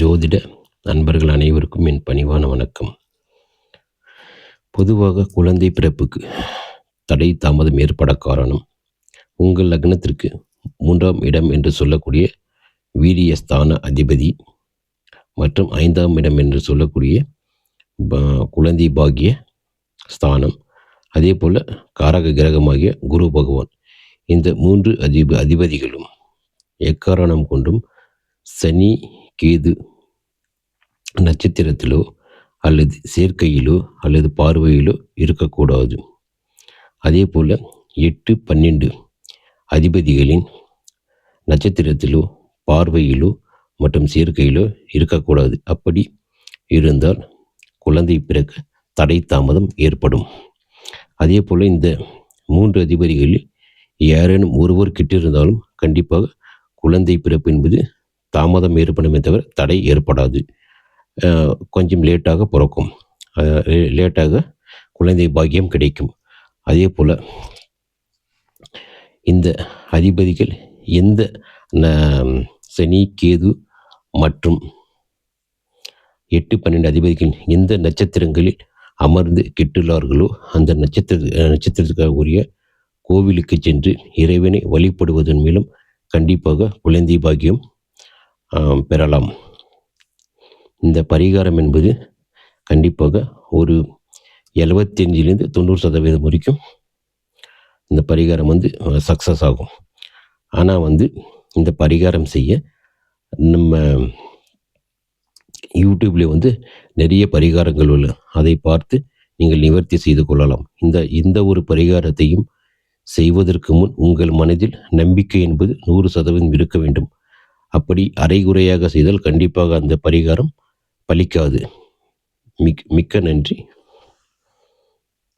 ஜோதிட நண்பர்கள் அனைவருக்கும் என் பணிவான வணக்கம். பொதுவாக குழந்தை பிறப்புக்கு தடை தாமதம் ஏற்பட காரணம் உங்கள் லக்னத்திற்கு 3ஆம் இடம் என்று சொல்லக்கூடிய வீரியஸ்தான அதிபதி மற்றும் 5ஆம் இடம் என்று சொல்லக்கூடிய குழந்தை பாக்கிய ஸ்தானம், அதே போல் காரக கிரகமாகிய குரு பகவான். இந்த 3 அதிபதிகளும் எக்காரணம் கொண்டும் சனி கேது நட்சத்திரத்திலோ அல்லது சேர்க்கையிலோ அல்லது பார்வையிலோ இருக்கக்கூடாது. அதே போல் 8, 12 அதிபதிகளின் நட்சத்திரத்திலோ பார்வையிலோ மற்றும் சேர்க்கையிலோ இருக்கக்கூடாது. அப்படி இருந்தால் குழந்தை பிறக்க தடை தாமதம் ஏற்படும். அதே போல் இந்த 3 அதிபதிகளில் யாரேனும் ஒருவர் கிட்டிருந்தாலும் கண்டிப்பாக குழந்தை பிறப்பு என்பது தாமதம் ஏற்படுமே தவிர தடை ஏற்படாது. கொஞ்சம் லேட்டாக பிறக்கும், லேட்டாக குழந்தை பாக்கியம் கிடைக்கும். அதே போல் இந்த அதிபதிகள் எந்த சனி கேது மற்றும் 8, 12 அதிபதிகள் எந்த நட்சத்திரங்களில் அமர்ந்து கெட்டுள்ளார்களோ அந்த நட்சத்திரத்துக்காக உரிய கோவிலுக்கு சென்று இறைவனை வழிபடுவதன் மூலம் கண்டிப்பாக குழந்தை பாக்கியம் பெறலாம். இந்த பரிகாரம் என்பது கண்டிப்பாக ஒரு 75லேருந்து 90% வரைக்கும் இந்த பரிகாரம் சக்ஸஸ் ஆகும். ஆனால் இந்த பரிகாரம் செய்ய நம்ம யூடியூப்ல நிறைய பரிகாரங்கள் உள்ள, அதை பார்த்து நீங்கள் நிவர்த்தி செய்து கொள்ளலாம். இந்த ஒரு பரிகாரத்தையும் செய்வதற்கு முன் உங்கள் மனதில் நம்பிக்கை என்பது 100% இருக்க வேண்டும். அப்படி அரைகுறையாக செய்தால் கண்டிப்பாக அந்த பரிகாரம் பலிக்காது. மிக்க நன்றி.